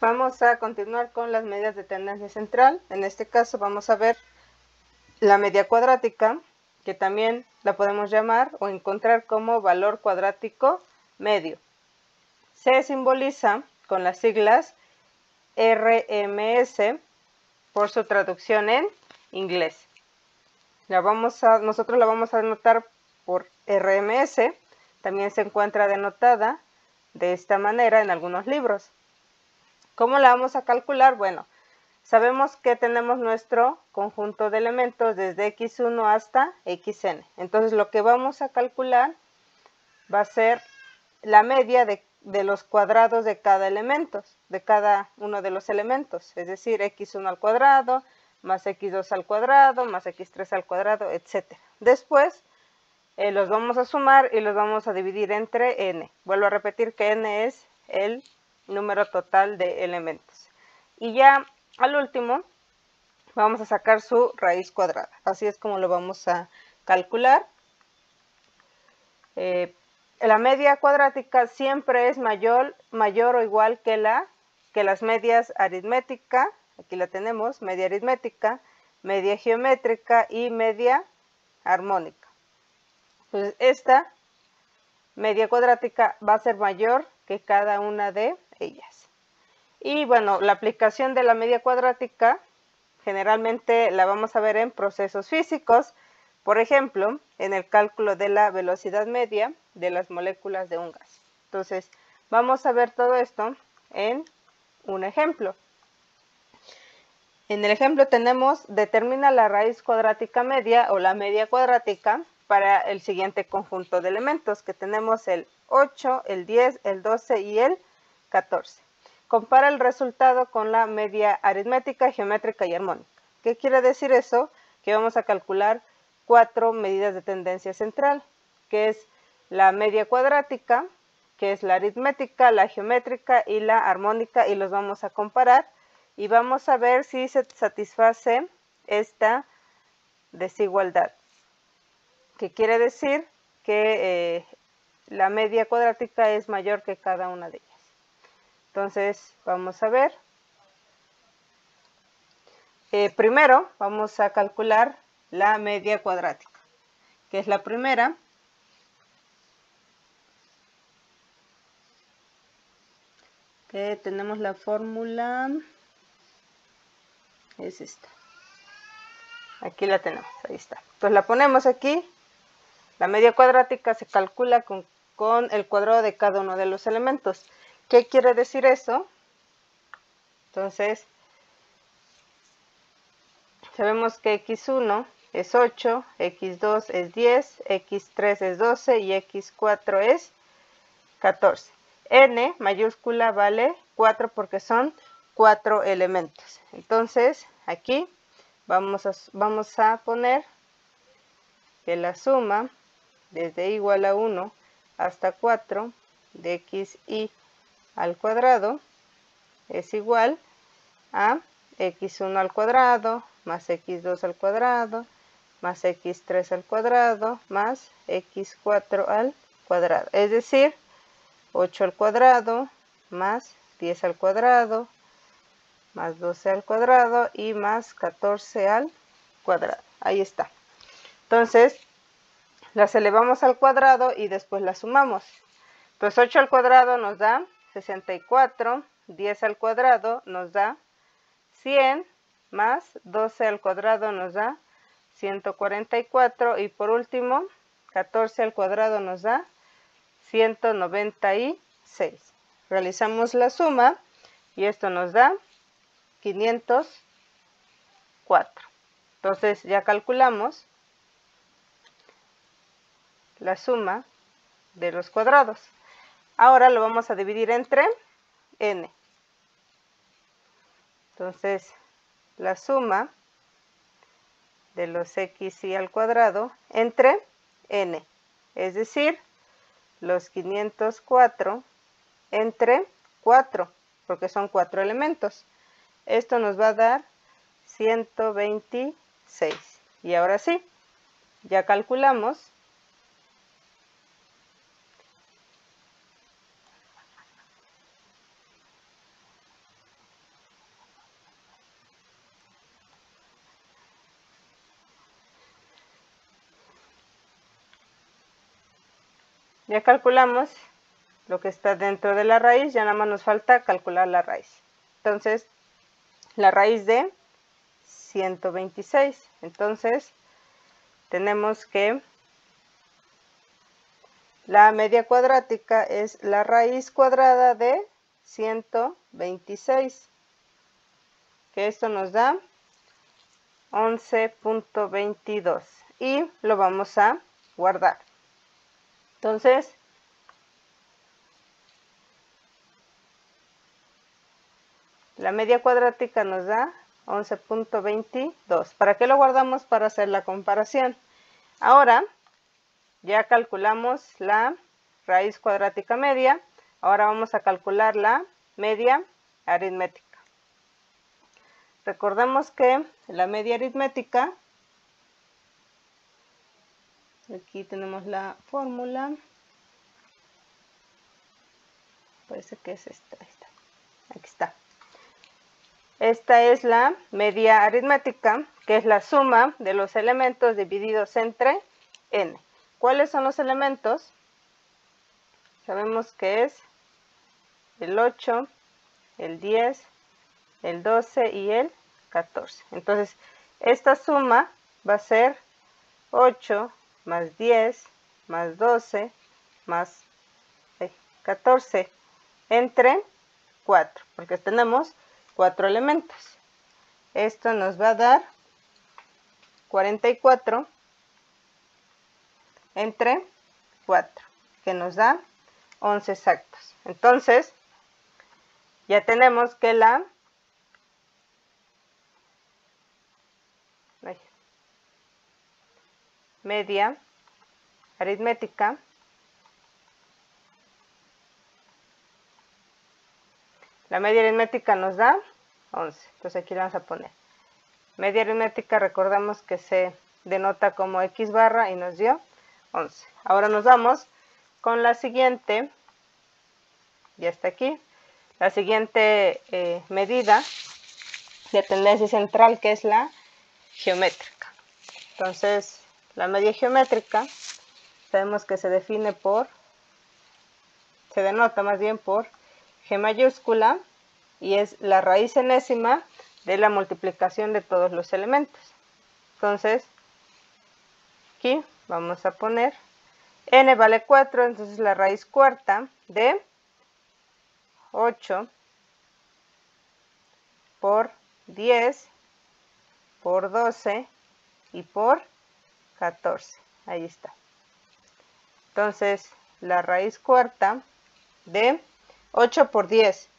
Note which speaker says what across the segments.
Speaker 1: Vamos a continuar con las medidas de tendencia central. En este caso vamos a ver la media cuadrática, que también la podemos llamar o encontrar como valor cuadrático medio. Se simboliza con las siglas RMS por su traducción en inglés. Nosotros la vamos a denotar por RMS. También se encuentra denotada de esta manera en algunos libros. ¿Cómo la vamos a calcular? Bueno, sabemos que tenemos nuestro conjunto de elementos desde x1 hasta xn. Entonces lo que vamos a calcular va a ser la media de los cuadrados de cada elemento, de cada uno de los elementos. Es decir, x1 al cuadrado, más x2 al cuadrado, más x3 al cuadrado, etc. Después los vamos a sumar y los vamos a dividir entre n. Vuelvo a repetir que n es el número total de elementos. Y ya al último vamos a sacar su raíz cuadrada. Así es como lo vamos a calcular. La media cuadrática siempre es mayor o igual que las medias aritmética. Aquí la tenemos, media aritmética, media geométrica y media armónica. Entonces esta media cuadrática va a ser mayor que cada una de ellas. Y bueno, la aplicación de la media cuadrática generalmente la vamos a ver en procesos físicos, por ejemplo, en el cálculo de la velocidad media de las moléculas de un gas. Entonces, vamos a ver todo esto en un ejemplo. En el ejemplo tenemos, determina la raíz cuadrática media o la media cuadrática para el siguiente conjunto de elementos, que tenemos el 8, el 10, el 12 y el 14. Compara el resultado con la media aritmética, geométrica y armónica. ¿Qué quiere decir eso? Que vamos a calcular 4 medidas de tendencia central, que es la media cuadrática, que es la aritmética, la geométrica y la armónica, y los vamos a comparar y vamos a ver si se satisface esta desigualdad, que quiere decir que la media cuadrática es mayor que cada una de ellas. Entonces vamos a ver. Primero vamos a calcular la media cuadrática, que es la primera. Que tenemos la fórmula, es esta. Aquí la tenemos, ahí está. Entonces la ponemos aquí. La media cuadrática se calcula con el cuadrado de cada uno de los elementos. ¿Qué quiere decir eso? Entonces, sabemos que x1 es 8, x2 es 10, x3 es 12 y x4 es 14. N mayúscula vale 4 porque son 4 elementos. Entonces, aquí vamos a poner que la suma desde igual a 1 hasta 4 de xy al cuadrado es igual a x1 al cuadrado más x2 al cuadrado más x3 al cuadrado más x4 al cuadrado. Es decir, 8 al cuadrado más 10 al cuadrado más 12 al cuadrado y más 14 al cuadrado. Ahí está. Entonces, las elevamos al cuadrado y después las sumamos. Pues 8 al cuadrado nos da 64, 10 al cuadrado nos da 100, más 12 al cuadrado nos da 144 y por último 14 al cuadrado nos da 196. Realizamos la suma y esto nos da 504. Entonces ya calculamos la suma de los cuadrados. Ahora lo vamos a dividir entre n. Entonces, la suma de los xy al cuadrado entre n, es decir, los 504 entre 4, porque son 4 elementos. Esto nos va a dar 126. Y ahora sí, ya calculamos Ya calculamos lo que está dentro de la raíz, ya nada más nos falta calcular la raíz. Entonces, la raíz de 126. Entonces, tenemos que la media cuadrática es la raíz cuadrada de 126, que esto nos da 11.22 y lo vamos a guardar. Entonces, la media cuadrática nos da 11.22. ¿Para qué lo guardamos? Para hacer la comparación. Ahora, ya calculamos la raíz cuadrática media. Ahora vamos a calcular la media aritmética. Recordemos que la media aritmética, aquí tenemos la fórmula, parece que es esta, aquí está. Esta es la media aritmética, que es la suma de los elementos divididos entre n. ¿Cuáles son los elementos? Sabemos que es el 8, el 10, el 12 y el 14. Entonces, esta suma va a ser 8 más 10 más 12 más 14 entre 4, porque tenemos 4 elementos. Esto nos va a dar 44 entre 4, que nos da 11 exactos. Entonces, ya tenemos que la media aritmética nos da 11. Entonces aquí le vamos a poner media aritmética, recordamos que se denota como x barra y nos dio 11. Ahora nos vamos con la siguiente, ya está aquí, la siguiente medida de tendencia central, que es la geométrica. Entonces, la media geométrica sabemos que se denota más bien por G mayúscula y es la raíz enésima de la multiplicación de todos los elementos. Entonces, aquí vamos a poner n vale 4, entonces la raíz cuarta de 8 por 10 por 12 y por 14. Ahí está. Entonces, la raíz cuarta de 8 por 10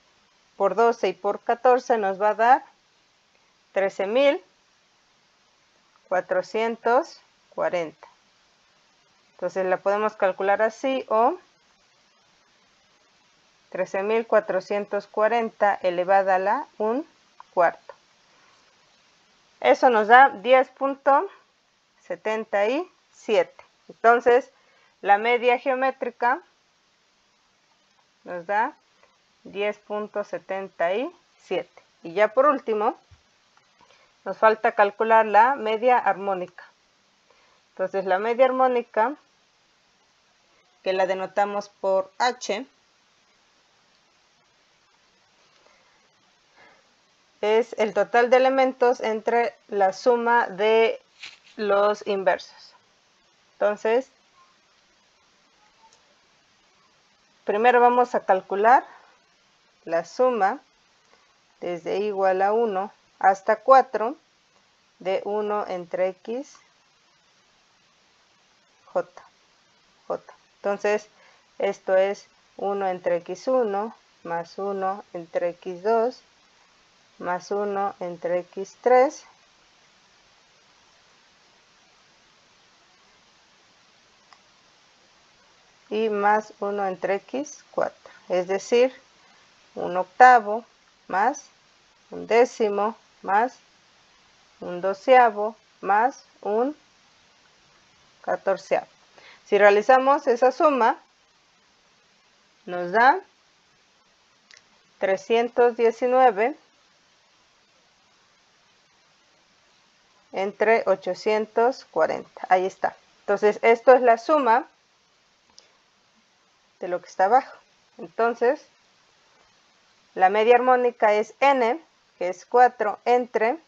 Speaker 1: por 12 y por 14 nos va a dar 13.440. Entonces la podemos calcular así, o 13.440 elevada a la 1/4. Eso nos da 10.77. Entonces, la media geométrica nos da 10.77. Y ya por último, nos falta calcular la media armónica. Entonces, la media armónica, que la denotamos por H, es el total de elementos entre la suma de los inversos. Entonces, primero vamos a calcular la suma desde igual a 1 hasta 4 de 1 entre x j. Entonces, esto es 1 entre x1 más 1 entre x2 más 1 entre x3 y más 1 entre x4, es decir, 1/8 más 1/10 más 1/12 más 1/14. Si realizamos esa suma, nos da 319 entre 840. Ahí está. Entonces, esto es la suma de lo que está abajo. Entonces, la media armónica es n, que es 4 entre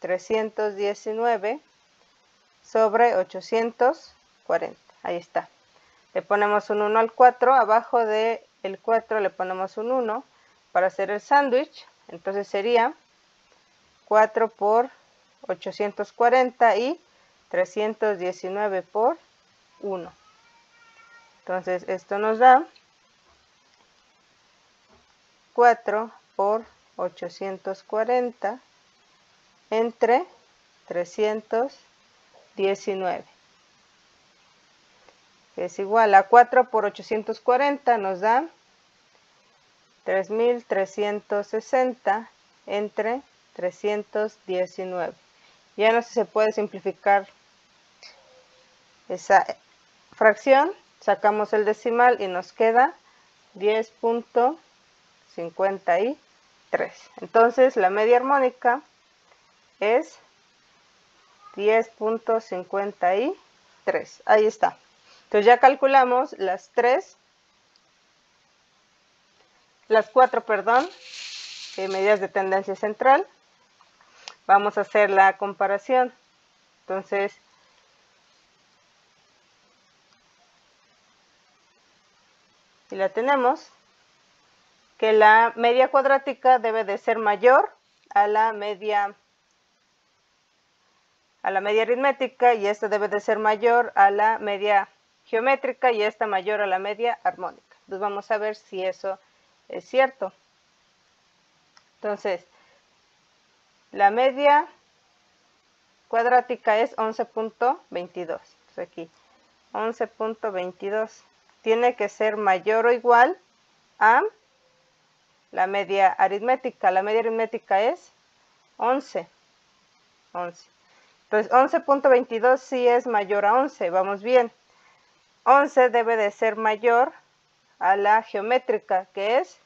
Speaker 1: 319 sobre 840. Ahí está. Le ponemos un 1 al 4, abajo del 4 le ponemos un 1 para hacer el sándwich. Entonces sería 4 por 840 y 319 por 1. Entonces esto nos da 4 por 840 entre 319. Es igual a 4 por 840 nos da 3360 entre 319. Ya no se puede simplificar esa fracción, sacamos el decimal y nos queda 10.53. Entonces la media armónica es 10.53. Ahí está. Entonces ya calculamos las 4 medidas de tendencia central. Vamos a hacer la comparación. Entonces, y la tenemos, que la media cuadrática debe de ser mayor a la media aritmética, y esta debe de ser mayor a la media geométrica y esta mayor a la media armónica. Entonces vamos a ver si eso es cierto. Entonces, la media cuadrática es 11.22. Entonces aquí 11.22 tiene que ser mayor o igual a la media aritmética. La media aritmética es 11. Entonces 11.22 sí es mayor a 11. Vamos bien. 11 debe de ser mayor a la geométrica, que es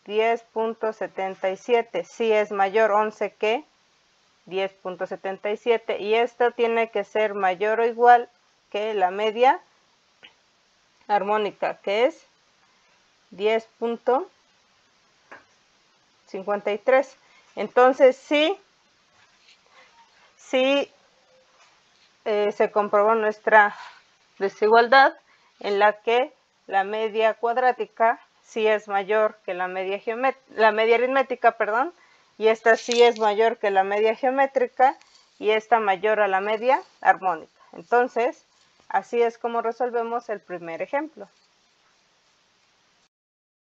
Speaker 1: 10.77. Sí es mayor 11 que 10.77, y esto tiene que ser mayor o igual que la media armónica, que es 10.53. Entonces sí se comprobó nuestra desigualdad, en la que la media cuadrática sí es mayor que la media aritmética, y esta sí es mayor que la media geométrica, y esta mayor a la media armónica. Entonces, así es como resolvemos el primer ejemplo.